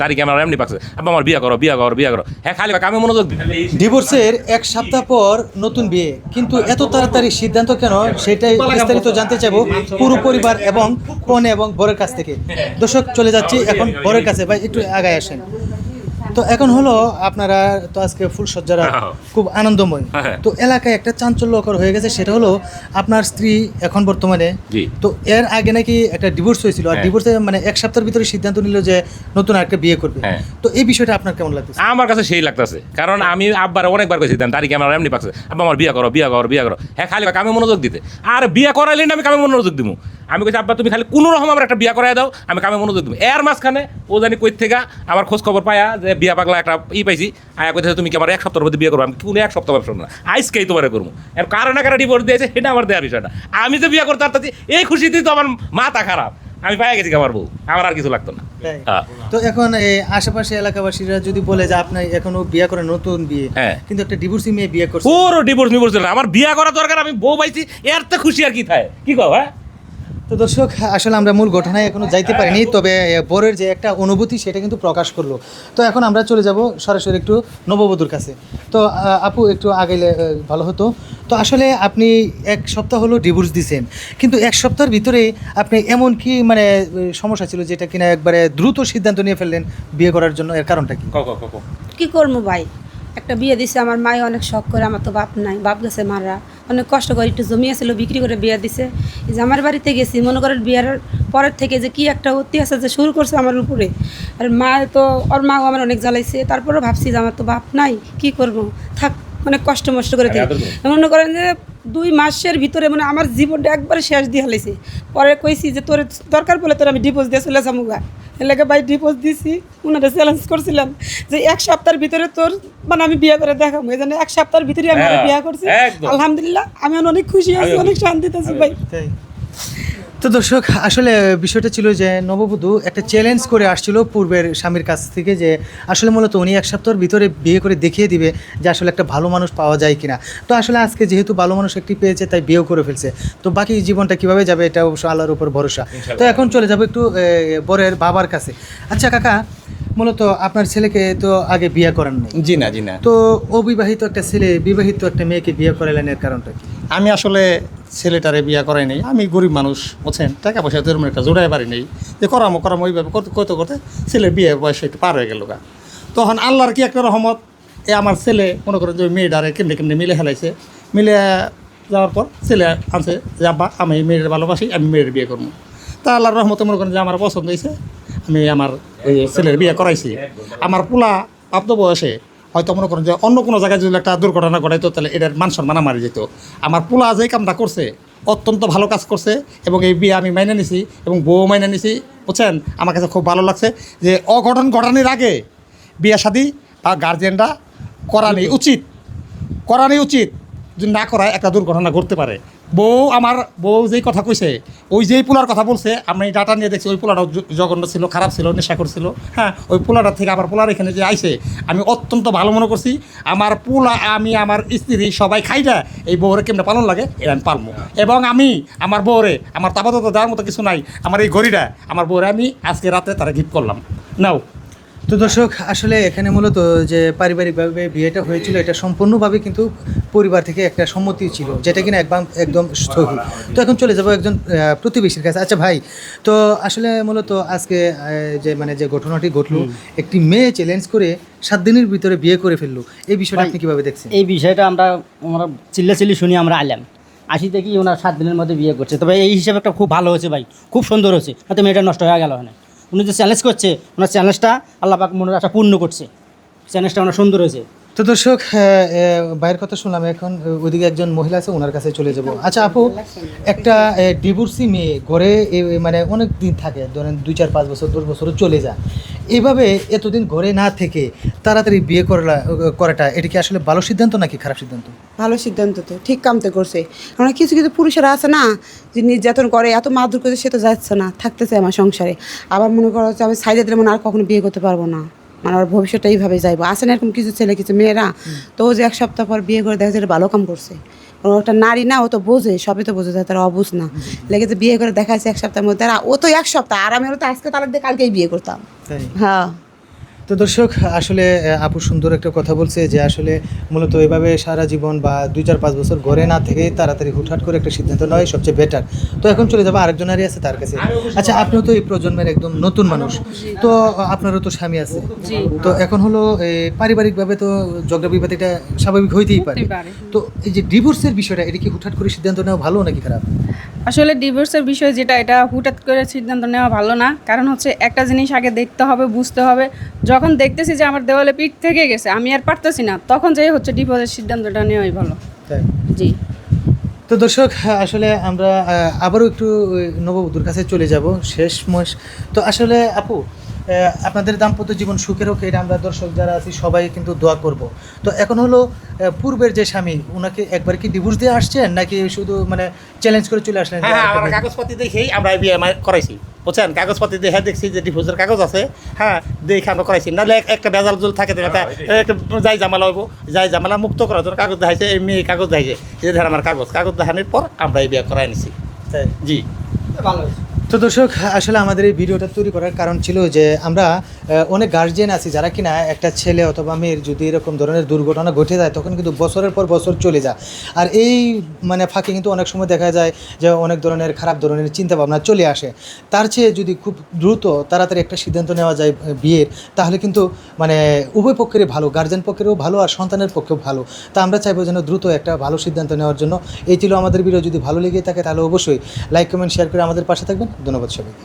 তারিখে আমার এমনি পাচ্ছে আব্বা আমার বিয়ে করো বিয়ে করো বিয়ে করো হ্যাঁ খালি কামে মনোযোগ দিন। ডিভোর্সের 1 সপ্তাহ পর নতুন বিয়ে, কিন্তু এত তাড়াতাড়ি সিদ্ধান্ত কেন সেটাই বিস্তারিত জানতে চাইবো পুরো পরিবার এবং কনে এবং বরের কাছ থেকে। দর্শক চলে যাচ্ছি এখন বরের কাছে। ভাই একটু আগায় আসেন। তো এখন হলো আপনারা তো আজকে ফুলসজ্জারা খুব আনন্দময়, তো এলাকায় একটা চাঞ্চল্যকর হয়ে গেছে, সেটা হলো আপনার স্ত্রী এখন বর্তমানে, তো এর আগে নাকি একটা ডিভোর্স হয়েছিল, আর ডিভোর্সে মানে 1 সপ্তাহের ভিতরে সিদ্ধান্ত নিল যে নতুন একটা বিয়ে করবে। তো এই বিষয়টা আপনার কেমন লাগতেছে? আমার কাছে সেই লাগতেছে, কারণ আমি আব্বার অনেকবার কইছি তারিখে আমার এমনি পাচ্ছে আব্বা আমার বিয়ে করো বিয়ে করো বিয়ে করো হ্যাঁ খালি কামে মনোযোগ দিতে, আর বিয়ে করাইলে না আমি কামে মনোযোগ দিব। আমি কইছি আব্বা তুমি খালি কোনো রকম আমার একটা বিয়ে করাই দাও, আমি কামে মনোযোগ দিব। এর মাঝখানে ও জানি কই থেকে আমার খোঁজ খবর পায়া যে বিয়া পাগলা একটা পাইছি, আয়া কইতেছে তুমি কি আমার 1 সপ্তাহের মধ্যে বিয়ে করবো। আমি কোনো 1 সপ্তাহ ব্যবসা না, আজকেই তোমার করবো। এর কারণ না কারণ ডিভোর্স দিয়েছে, সেটা আমার দেওয়ার বিষয়টা। আমি যে বিয়ে করতে পারতেছি এই খুশিতেই তো আমার মাথা খারাপ, আমি পাইয়া গেছি আমার বউ, আমার আর কিছু লাগতো না। তো এখন এই আশেপাশে এলাকাবাসীরা যদি বলে যে আপনি এখনো বিয়ে করে নতুন বিয়ে, কিন্তু একটা ডিভোর্সি মেয়ে বিয়ে করছে, পুরো ডিভোর্স মিভোর্স না, আমার বিয়ে করা দরকার, আমি বউ পাইছি, এর তো খুশি আর কি থাকে, কি কও? হ্যাঁ তো দর্শক আসলে আমরা মূল ঘটনায় এখনো যাইতে পারিনি, তবে বরের যে একটা অনুভূতি সেটা কিন্তু প্রকাশ করলো। তো এখন আমরা চলে যাব সরাসরি একটু নববধূর কাছে। তো আপু একটু আগাইলে ভালো হতো। তো আসলে আপনি 1 সপ্তাহ হলো ডিভোর্স দিয়েছেন, কিন্তু 1 সপ্তাহের ভিতরে আপনি এমন কি মানে সমস্যা ছিল যেটা কিনা একবারে দ্রুত সিদ্ধান্ত নিয়ে ফেললেন বিয়ে করার জন্য? এর কারণটা কি? কি করবো ভাই, একটা বিয়ে দিছে, আমার মায়ে অনেক শখ করে, আমার তো বাপ নাই, বাপ গেছে মারা, অনেক কষ্ট করে একটু জমি আছিল বিক্রি করে বিয়ে দিছে। এই যে আমার বাড়িতে গেছি, মনে করেন বিয়ের পরের থেকে যে কি একটা অত্যাচার যে শুরু করছে আমার উপরে, আর মা তো ওর মাও আমার অনেক জ্বালাইছে। তারপরেও ভাবছি যে আমার তো বাপ নাই, কি করব, থাক অনেক কষ্ট মষ্ট করে থাকি। মনে করেন যে 2 মাসের ভিতরে মানে আমার জীবনটা একবারে শেষ দিয়ে হালাইছে। পরে কইছি যে তোর দরকার পড়লে তোর আমি ডিভোর্স দিয়ে চলে যাবো গা। এলাকা ভাই ডিভোর্স দিছি, ওনারা চ্যালেঞ্জ করছিলাম যে 1 সপ্তাহের ভিতরে তোর মানে আমি বিয়ে করে দেখাবো। এই জন্য 1 সপ্তাহের ভিতরে আমি বিয়ে করছি। আলহামদুলিল্লাহ আমি অনেক খুশি আছি, অনেক শান্তিতে আছি ভাই। তো দর্শক আসলে বিষয়টা ছিল যে নববধূ একটা চ্যালেঞ্জ করে আসছিল পূর্বের স্বামীর কাছ থেকে, যে আসলে মূলত উনি 1 সপ্তাহের ভিতরে বিয়ে করে দেখিয়ে দিবে যে আসলে একটা ভালো মানুষ পাওয়া যায় কিনা। তো আসলে আজকে যেহেতু ভালো মানুষ একটি পেয়েছে তাই বিয়েও করে ফেলছে। তো বাকি জীবনটা কিভাবে যাবে এটা অবশ্য আল্লাহর উপর ভরসা। তো এখন চলে যাবো একটু বরের বাবার কাছে। আচ্ছা কাকা, মূলত আপনার ছেলেকে তো আগে বিয়ে করেন নাই? জি না জি না। তো অবিবাহিত একটা ছেলে বিবাহিত একটা মেয়েকে বিয়ে করালেন, এর কারণটা কি? আমি আসলে ছেলেটারে বিয়ে করাই নেই, আমি গরিব মানুষ বুঝছেন, টাকা পয়সা তো এরকম একটা জোড়াই পারি নেই যে করামো এইভাবে করতে করতে করতে ছেলের বিয়ে বয়স একটু পার হয়ে গেল গা। তখন আল্লাহর কি একটা রহমত, আমার ছেলে মনে করেন যে মেয়েটারে কেমনে কেমনে মিলে ফেলাইছে। মিলে যাওয়ার পর ছেলে আনছে যে আব্বা আমি মেয়ের ভালোবাসি, আমি মেয়ের বিয়ে করবো। তা আল্লাহর রহমতে মনে করেন যে আমার পছন্দ হয়েছে, আমি আমার ওই ছেলের বিয়ে করাইছি। আমার পোলা প্রাপ্ত বয়সে হয়তো মনে করেন যে অন্য কোনো জায়গায় যদি একটা দুর্ঘটনা ঘটাইতো তাহলে এটার মান সম্মান মারি যেত। আমার পোলা যে কামটা করছে অত্যন্ত ভালো কাজ করছে, এবং এই বিয়ে আমি মাইনে নিছি এবং বউ মাইনে নিছি বুঝছেন। আমার কাছে খুব ভালো লাগছে যে অঘটন ঘটানোর আগে বিয়ে শাদী বা গার্জেনরা করানি উচিত। যদি না করায় একটা দুর্ঘটনা ঘটতে পারে। আমার বউ যেই কথা কইছে, ওই যেই পোলার কথা বলছে, আমি ডাটা নিয়ে দেখছি ওই পোলাটাও জঘন্য ছিল, খারাপ ছিল, নেশা করছিল। হ্যাঁ, ওই পোলাটার থেকে আবার পোলার এখানে যে আইছে আমি অত্যন্ত ভালো মনে করছি। আমার পোলা, আমি, আমার স্ত্রী সবাই খাইটা এই বউরে কেমনে পালন লাগে এটা আমি পালবো। এবং আমি আমার বউরে, আমার তাপাতত দেওয়ার মতো কিছু নাই, আমার এই ঘড়িটা আমার বউরে আমি আজকে রাতে তারা গিফট করলাম। নাও। তো দর্শক আসলে এখানে মূলত যে পারিবারিকভাবে বিয়েটা হয়েছিল এটা সম্পূর্ণভাবে কিন্তু পরিবার থেকে একটা সম্মতি ছিল, যেটা কিনা একদম সহি। তো এখন চলে যাবো একজন প্রতিবেশীর কাছে। আচ্ছা ভাই, তো আসলে মূলত আজকে যে ঘটনাটি ঘটলো, একটি মেয়ে চ্যালেঞ্জ করে 7 দিনের ভিতরে বিয়ে করে ফেললো, এই বিষয়টা আপনি কীভাবে দেখছেন? এই বিষয়টা আমরা চিল্লাচিল্লি শুনি, আমরা আইলাম আসি দেখি ওনার 7 দিনের মধ্যে বিয়ে করছে। তবে এই হিসাবে একটা খুব ভালো হয়েছে ভাই, খুব সুন্দর হয়েছে, হয়তো মেয়েটা নষ্ট হয়ে গেল। না, উনি যে চ্যালেঞ্জ করছে ওনার চ্যালেঞ্জটা আল্লাহ পাক মনের আশা পূর্ণ করছে, চ্যালেঞ্জটা ওনার সুন্দর হয়েছে। তো দর্শক ভাইয়ের কথা শুনলাম, এখন ওইদিকে একজন মহিলা আছে, ওনার কাছে চলে যাব। আচ্ছা আপু, একটা ডিভোর্সি মেয়ে ঘরে মানে অনেক দিন থাকে, ধরেন 2, 4, 5 বছর 10 বছরও চলে যায়, এভাবে এতদিন ঘরে না থেকে তাড়াতাড়ি বিয়ে করাটা এটা কি আসলে ভালো সিদ্ধান্ত নাকি খারাপ সিদ্ধান্ত? ভালো সিদ্ধান্ত, তো ঠিক কামতে করছে। কারণ কিছু কিছু পুরুষেরা আছে না যে নির্যাতন করে, এত মারধর করে, সে তো যাচ্ছে না, থাকতেছে আমার সংসারে। আবার মনে করো যে আমি সাইডে দিলে মনে আর কখনো বিয়ে করতে পারবো না, মানে আমার ভবিষ্যৎটা এইভাবে যাইবো। আসে না এরকম কিছু ছেলে কিছু মেয়েরা, তো ও যে 1 সপ্তাহ পর বিয়ে করে দেখা যায় ভালো কাম করছে। ও একটা নারী না, ও তো বোঝে, সবই তো বোঝে, তারা অবুঝ না। লেগেছে বিয়ে করে দেখাচ্ছে 1 সপ্তাহের মধ্যে, ও তো 1 সপ্তাহ, আর আমি তো আজকে তালাক দিয়ে কালকেই বিয়ে করতাম। হ্যাঁ, তো দর্শক আসলে আপু সুন্দর একটা কথা বলছে যে আসলে মূলত এভাবে সারা জীবন বা 2-4-5 বছর ঘরে না থেকে তাড়াতাড়ি হুটহাট করে একটা সিদ্ধান্ত নয় সবচেয়ে বেটার। তো এখন চলে যাবো আরেকজনারই আছে তার কাছে। আচ্ছা, আপনিও তো এই প্রজন্মের একদম নতুন মানুষ, তো আপনারও তো স্বামী আছে, তো এখন হলো পারিবারিকভাবে তো ঝগড়া বিবাদ এটা স্বাভাবিক হইতেই পারে। তো এই যে ডিভোর্সের বিষয়টা, এটা কি হুটহাট করে সিদ্ধান্ত নেওয়া ভালো নাকি খারাপ? আসলে ডিভোর্সের বিষয় যেটা, এটা হুটহাট করে সিদ্ধান্ত নেওয়া ভালো না। কারণ হচ্ছে একটা জিনিস আগে দেখতে হবে, বুঝতে হবে। যখন দেখতেছি যে আমার দেওয়ালে পিঠ থেকে গেছে, আমি আর পারতেছি না, তখন যে হচ্ছে ডিভোর্সের সিদ্ধান্তটা নেওয়াই ভালো। তাই। জি। তো দর্শক আসলে আমরা আবারও একটু নববধূর কাছে চলে যাব শেষমেশ। তো আসলে আপু, আপনাদের দাম্পত্য জীবন সুখের হোক, এটা আমরা দর্শক যারা আছি সবাই কিন্তু দোয়া করব। তো এখন হলো পূর্বের যে স্বামী, ওনাকে একবার কি ডিভোর্স দিয়ে আসছেন নাকি শুধু মানে চ্যালেঞ্জ করে চলে আসলেন? হ্যাঁ, আমরা কাগজপাতি দেখেই আমরা বিয়ে করাইছি, বুঝছেন? কাগজপাতি দেখে দেখছি যে ডিভোর্সের কাগজ আছে, হ্যাঁ, দেখে আমরা করাইছি। নাহলে একটা বেজাল জল থাকে, একটা যাই জামালা হইব, যাই জামালা মুক্ত করার জন্য কাগজ দেখাইছে, এই মেয়ে কাগজ দেখাইছে, যে ধর আমার কাগজ দেখানোর পর আমরা এই বিয়ে করাই নিছি। জি, ভালো হয়েছে। তো দর্শক আসলে আমাদের এই ভিডিওটা তৈরি করার কারণ ছিল যে আমরা অনেক গার্জিয়ান আছি যারা কিনা একটা ছেলে অথবা মেয়ের যদি এরকম ধরনের দুর্ঘটনা ঘটে যায় তখন কিন্তু বছরের পর বছর চলে যায়। আর এই মানে ফাঁকে কিন্তু অনেক সময় দেখা যায় যে অনেক ধরনের খারাপ ধরনের চিন্তাভাবনা চলে আসে। তার চেয়ে যদি খুব দ্রুত তাড়াতাড়ি একটা সিদ্ধান্ত নেওয়া যায় বিয়ের, তাহলে কিন্তু মানে উভয় পক্ষেরই ভালো, গার্জিয়ান পক্ষেরও ভালো আর সন্তানের পক্ষেও ভালো। তা আমরা চাইবো যেন দ্রুত একটা ভালো সিদ্ধান্ত নেওয়ার জন্য। এই ছিল আমাদের ভিডিও। যদি ভালো লেগে থাকে তাহলে অবশ্যই লাইক, কমেন্ট, শেয়ার করে আমাদের পাশে থাকবেন। ধন্যবাদ সবাইকে।